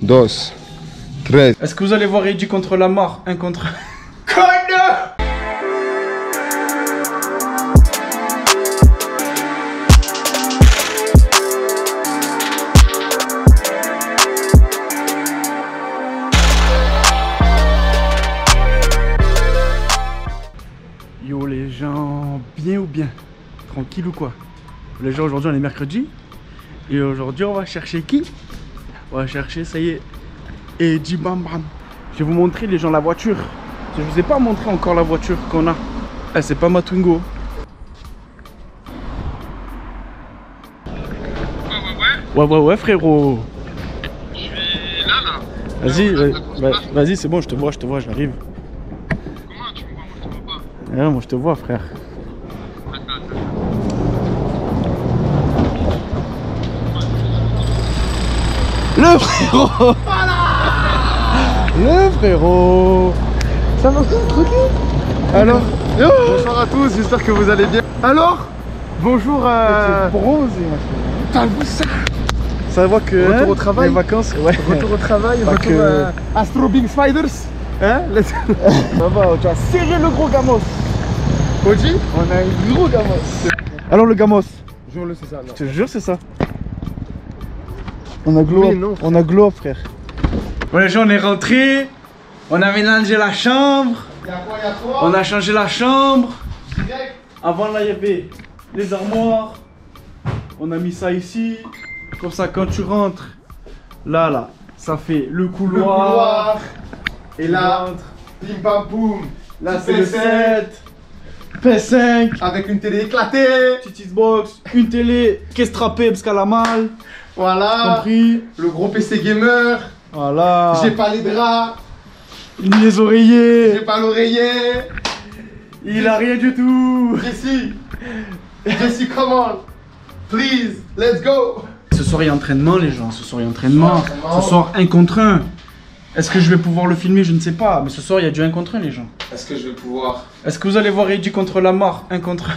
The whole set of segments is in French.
2, 3. Est-ce que vous allez voir Eddie contre la mort? Un contre un. Yo les gens, bien ou bien? Tranquille ou quoi? Les gens, aujourd'hui on est mercredi. Et aujourd'hui on va chercher qui? On va chercher, ça y est, Eddie Bam Bam. Je vais vous montrer les gens la voiture. Je vous ai pas montré encore la voiture qu'on a. Eh, c'est pas ma Twingo. Ouais frérot. Je suis là. Vas-y, vas-y, c'est bon, je te vois, j'arrive. Comment tu me vois? Moi je te vois pas. Ouais, moi je te vois frère. Le frérot. Le frérot. Ça va tranquille? Alors, Bonsoir à tous, j'espère que vous allez bien. Alors, bonjour. bronzé, T'as vu ça? ça voit que Retour au travail. les vacances, ouais. Retour au travail, Pas retour que- à Astro Big Spiders. Hein? Ça va, tu as serré le gros gamos. Oji? On a un gros gamos. Alors le gamos, Jure-le, c'est ça. Non. je te jure c'est ça. On a glow, Oui, non, on a glow frère. Bon les gens, on est rentrés. On a mélangé la chambre. Y'a quoi? On a changé la chambre. Direct. Avant là il y avait les armoires. On a mis ça ici. Comme ça quand tu rentres, là, ça fait le couloir. Et là, tu rentres. bim bam boum. Là c'est le 7. P5. Avec une télé éclatée. Petite Xbox. Une télé qui est strappée parce qu'elle a mal. Voilà. Compris. Le gros PC gamer. Voilà. J'ai pas les draps. Ni les oreillers. J'ai pas l'oreiller. Il a rien du tout. Jesse, come on. Please, let's go. Ce soir il y a entraînement les gens. Ce soir il y a entraînement. Entraînement. Ce soir 1 contre 1. Est-ce que je vais pouvoir le filmer? Je ne sais pas. Mais ce soir il y a du 1 contre 1 les gens. Est-ce que je vais pouvoir? Est-ce que vous allez voir Eddie contre la mort? 1 contre 1.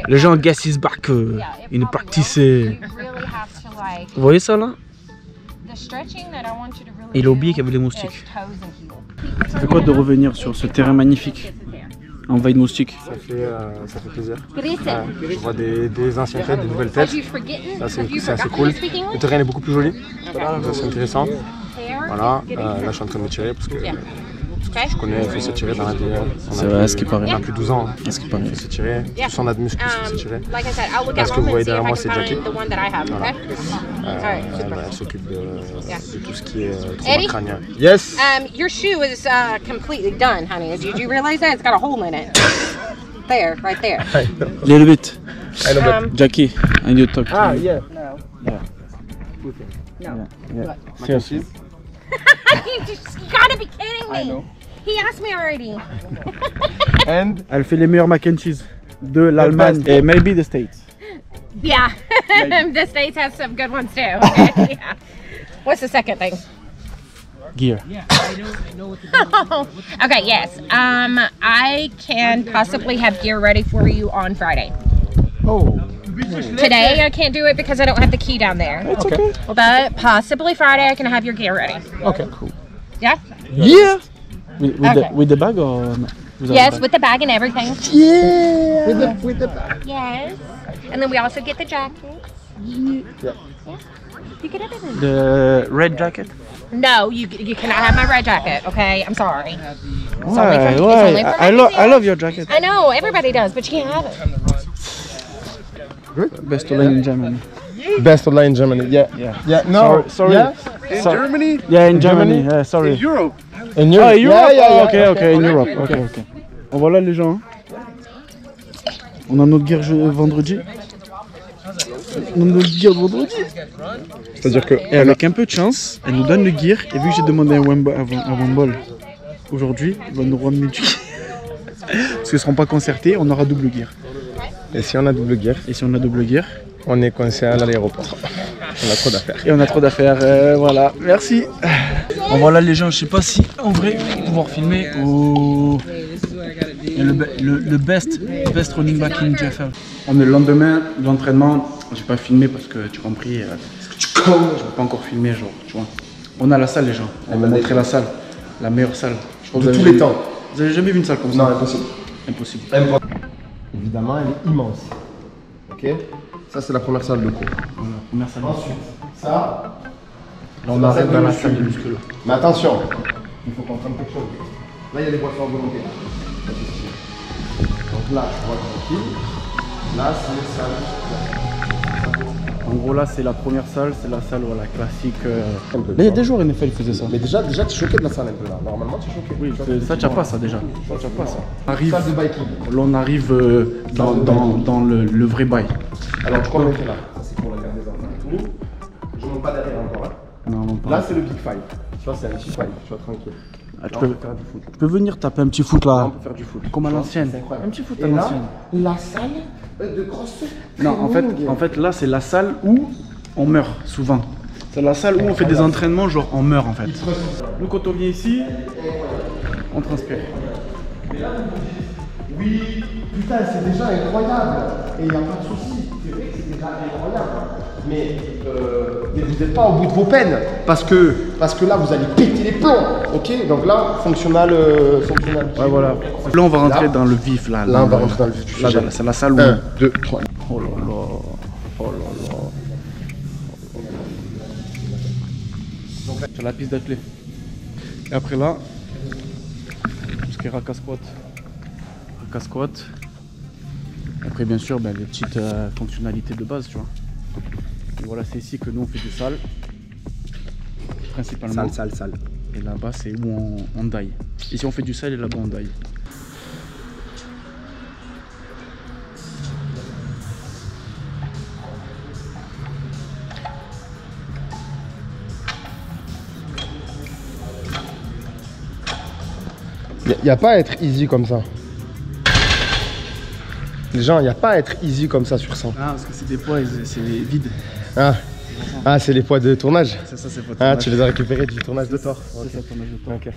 Les gens, guess is back. Il practice. Vous voyez ça là? Il a oublié qu'il y avait les moustiques. Ça fait quoi de revenir sur ce terrain magnifique? Envahi de moustiques. Ça fait plaisir. Je vois des anciennes têtes, des nouvelles têtes. Ça, c'est assez cool. Le terrain est beaucoup plus joli. Ça, c'est intéressant. Voilà, là je suis en train de me tirer parce que je connais, il faut se tirer dans la vie. C'est vrai, ce qui paraît. On a plus de 12 ans. Ce qui paraît. Il faut se tirer. Tout on a de muscles, il faut se tirer. Là, ce que vous voyez derrière moi, c'est Jackie. Voilà. Elle s'occupe de tout ce qui est trauma crânien. Yes. Your shoe is completely done, honey. Did you realize that? It's got a hole in it. There, right there. Little bit. Jackie, I need to talk to you. Yeah. No. Seriously. You gotta be kidding me. He asked me already. And Elle fait les meilleurs mac and cheese de l'Allemagne et maybe the States. Yeah. The States has some good ones too. Okay? Yeah. What's the second thing? Gear. Okay, yes. I can possibly have gear ready for you on Friday. Oh. Today I can't do it because I don't have the key down there. It's okay. But possibly Friday I can have your gear ready. Okay, cool. Yeah? Yeah. With Okay. the bag or no? Yes, with the bag and everything. Yeah. with the bag. Yes. And then we also get the jackets. Yeah. You get everything. The red jacket. No, you cannot have my red jacket, okay? I'm sorry. Why? it's Why? only for I magazines. love your jacket. I know, everybody does, but you can't have it. Best line in Germany. Best online in Germany. Yeah. Yeah. No. Sorry. Yeah? In Germany? Yeah, in Germany. Germany? Sorry. In Europe? In Europe. Ah, Europe. Yeah, Ok, in Europe. Ok. Bon, voilà les gens. On a notre guerre vendredi. On a notre gear de vendredi. C'est-à-dire que Et avec un peu de chance, elle nous donne le gear. Et vu que j'ai demandé un Wemball aujourd'hui, il va nous ramener du gear. Parce qu'ils ne seront pas concertés, on aura double gear. Et si on a double gear, Et si on a double gear, on est coincé à l'aéroport. On a trop d'affaires. et on a trop d'affaires. Voilà, merci. Bon voilà les gens, je sais pas si en vrai je vais pouvoir filmer au le best running back in GFL. On est le lendemain de l'entraînement, j'ai pas filmé parce que tu as compris. Je peux pas encore filmer, genre, tu vois. On a la salle, les gens. On va montrer la salle. La meilleure salle. Je crois de tous les temps. Vous avez jamais vu une salle comme ça? Non, impossible. Impossible. Évidemment, elle est immense. Ok. Ça, c'est la première salle de cours. Voilà, première salle. Ensuite, ça. Là, on arrive dans la salle de muscu. Mais attention, il faut qu'on prenne quelque chose. Là, il y a des boissons volontaires. Donc là, on va tranquille. Là, c'est les salles. En gros, là, c'est la première salle, c'est la salle voilà, classique. Là, il y a des jours, NFL, ils faisaient ça. Mais déjà tu es choqué de la salle un peu là. Normalement, tu es choqué. Oui, ça, tu n'as pas ça déjà. Ça, tu n'as pas ça. Arrive, Salle de biking. là, on arrive dans le vrai bail. Alors, tu crois que là, ça c'est pour la garde des enfants et tout. Je ne monte pas derrière encore. Hein. Non, non, pas. Là, c'est le big five. Tu vois, c'est un petit five. Tu vois, tranquille. Ah, tu peux venir taper un petit foot là. On peut faire du foot. Comme à l'ancienne. C'est incroyable. Un petit foot à Et là, l'ancienne. la salle de CrossFit. Non, en fait, là, c'est la salle où on meurt souvent. C'est la salle où on fait des entraînements, genre on meurt en fait. Nous, quand on vient ici, on transpire. Oui, putain, c'est déjà incroyable. Et il n'y a pas de souci. C'est vrai que c'est déjà incroyable. Mais vous n'êtes pas au bout de vos peines. Parce que là, vous allez péter les plombs. Ok. Donc là, fonctionnal. Ouais, voilà. Là, on va rentrer dans le vif. Là, on va rentrer dans le vif du sujet. C'est la salle où. 1, 2, 3. Oh là là. Oh là là. Sur la piste d'athlée. Et après là, tout ce qui est Raka squat. Raka squat. Après, bien sûr, ben, les petites fonctionnalités de base, tu vois. Et voilà, c'est ici que nous on fait des salles. Principalement. Salle. Et là-bas, c'est où on daille. Ici, on fait du sale et là-bas, on daille. Il n'y a pas à être easy comme ça. Les gens, il n'y a pas à être easy comme ça sur 100. Ah, parce que c'est des poids, c'est vide. Ah, c'est les poids de tournage. C'est ça, c'est pas Ah, tu les as récupérés du tournage de Thor. C'est ça, tournage de Thor. Ok.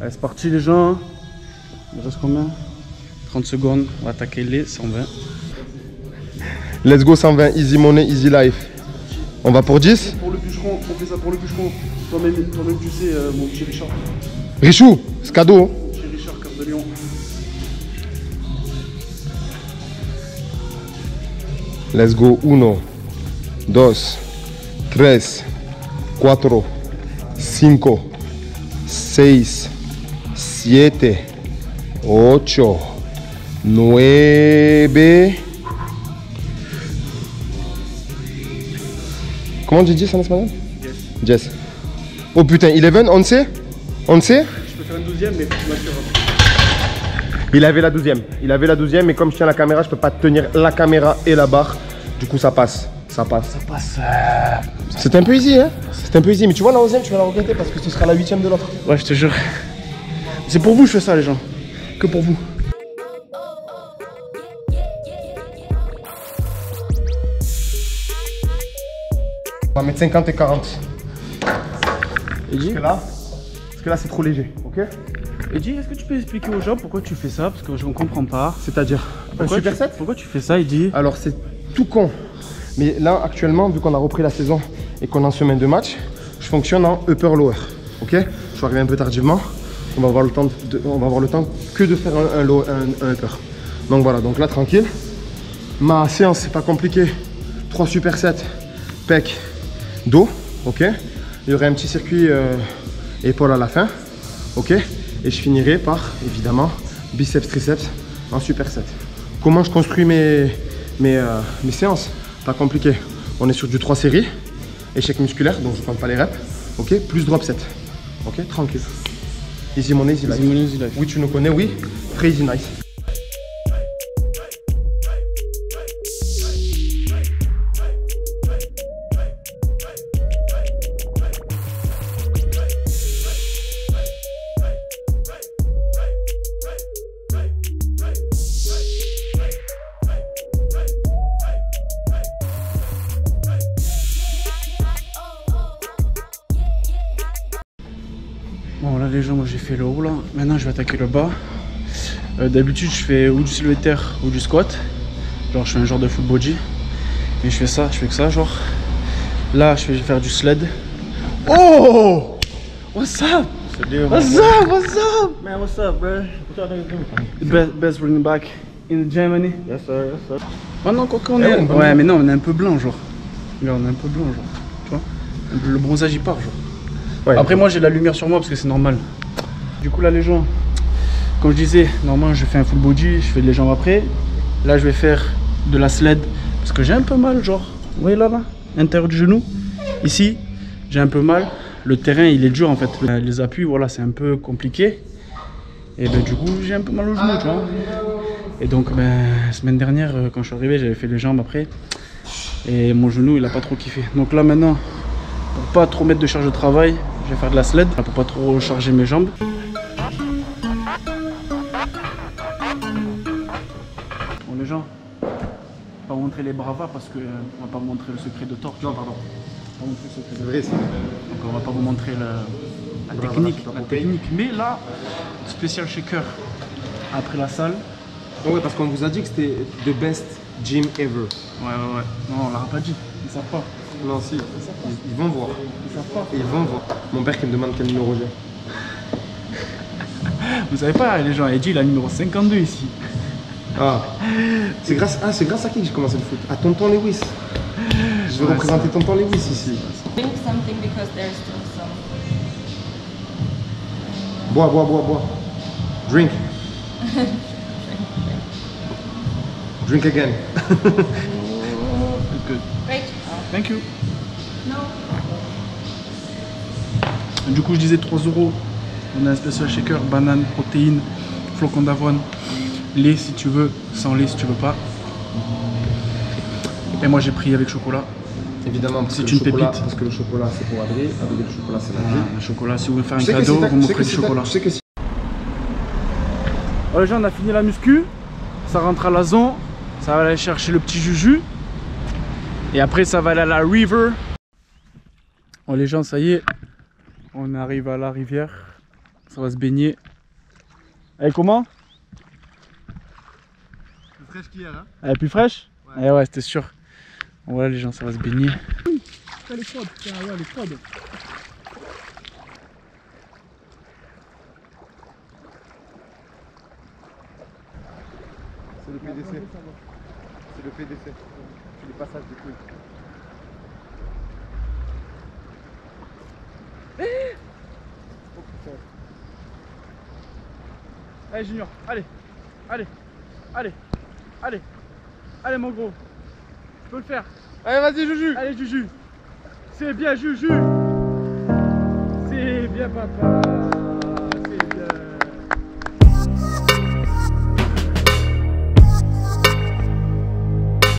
Allez, c'est parti les gens. Il reste combien? 30 secondes, on va attaquer les 120. Let's go 120, easy money, easy life. On va pour 10? Pour le bûcheron, on fait ça pour le bûcheron. Toi-même tu sais, mon petit Richard. Richou, c'est cadeau. Mon petit Richard, cœur de lion. Let's go 1, 2, 3, 4, 5, 6, 7, 8, 9. Comment tu dis ça en espagnol? Yes. Oh putain, 11, on sait? On sait? Je peux faire une 12e, mais tu m'assures. Il avait la 12e, mais comme je tiens la caméra, je peux pas tenir la caméra et la barre. Du coup, ça passe. Ça passe. C'est un peu easy, hein? C'est un peu easy, mais tu vois, la 11e, tu vas la regretter parce que ce sera la 8e de l'autre. Ouais, je te jure. C'est pour vous que je fais ça, les gens. Que pour vous. On va mettre 50 et 40. Eddy, Parce que là, c'est trop léger, ok? Eddy, est-ce que tu peux expliquer aux gens pourquoi tu fais ça? Parce que je ne comprends pas. C'est-à-dire un superset? Pourquoi tu fais ça, Eddy? Alors, c'est tout con. Mais là, actuellement, vu qu'on a repris la saison et qu'on est en semaine de match, je fonctionne en upper-lower, ok? Je suis arrivé un peu tardivement. On va avoir le temps, que de faire un upper. Donc voilà, donc là, tranquille. Ma séance, c'est pas compliqué. 3 supersets, pec, dos, ok? Il y aurait un petit circuit épaule à la fin, ok? Et je finirai par, évidemment, biceps, triceps en superset. Comment je construis mes séances? Pas compliqué. On est sur du 3 séries, échec musculaire, donc je ne compte pas les reps, ok? Plus drop set, ok? Tranquille. Easy money, easy life. Easy money, easy life. Oui, tu nous connais, oui. Très easy nice. les gens, moi j'ai fait le haut là. Maintenant je vais attaquer le bas. D'habitude je fais ou du soulevé de terre ou du squat. Genre je fais un genre de full body. Et je fais que ça genre. Là je vais faire du sled. Oh! What's up? What's up? What's up? Man, what's up, bro? What y'all niggas doing? Best running back in Germany. Yes, sir. Yes, sir. Oh non, quoi qu'on est. Ouais, mais non, on est un peu blanc, genre. Regarde, on est un peu blanc, genre. Tu vois? Le bronzage il part, genre. Ouais, après, moi j'ai la lumière sur moi parce que c'est normal. Du coup, là, les gens, comme je disais, normalement je fais un full body, je fais les jambes après. Là, je vais faire de la sled parce que j'ai un peu mal, genre. Vous voyez là, intérieur du genou. Ici, j'ai un peu mal. Le terrain il est dur en fait. Les appuis, voilà, c'est un peu compliqué. Et ben, du coup, j'ai un peu mal au genou, tu vois. Et donc, ben, semaine dernière, quand je suis arrivé, j'avais fait les jambes après. Et mon genou, il a pas trop kiffé. Donc là, maintenant, pour pas trop mettre de charge de travail, je vais faire de la sled. Pour pas trop charger mes jambes. Bon, les gens, je vais pas montrer les bravas parce qu'on va pas vous montrer le secret de Thor. Non, pardon. On va montrer le secret de C'est vrai, ça. Donc, on va pas vous montrer la technique. Mais là, spécial shaker après la salle. Ouais, parce qu'on vous a dit que c'était the best gym ever. Ouais. Non, on l'a pas dit. Ils savent pas. Non, si. Ils vont voir. Ils savent pas. Ils vont voir. Mon père qui me demande quel numéro j'ai. Vous savez pas, les gens, Edgy, il a le numéro 52 ici. Ah. C'est grâce à qui que j'ai commencé le foot? À Tonton Lewis. Je vais représenter Tonton Lewis ici. Drink something because there's still some. Bois. Drink. Drink again. Good. Great. Thank you. No. Du coup, je disais 3 €. On a un spécial shaker, banane, protéines, flocons d'avoine, lait si tu veux, sans lait si tu veux pas. Et moi, j'ai pris avec chocolat. Évidemment, parce C'est que une le chocolat, pépite. parce que le chocolat c'est pour Adrien, avec le chocolat c'est la vie. Le chocolat, si vous voulez faire un Je sais que cadeau, si t'as- vous m'offrez du chocolat. Je sais que si. Alors les gens, on a fini la muscu, ça rentre à la zone, ça va aller chercher le petit Juju. Et après ça va aller à la river. Bon les gens, ça y est, on arrive à la rivière, ça va se baigner. Elle est comment? Plus fraîche qu'hier, hein? Elle est plus fraîche? Ouais, ouais, c'était sûr. Bon, voilà les gens, ça va se baigner. Les codes, ouais, les codes. C'est le PDC. C'est le PDC. C'est le passage des couilles. Allez Junior, allez mon gros, tu peux le faire. Allez, vas-y, Juju. Allez Juju, c'est bien Juju, c'est bien papa.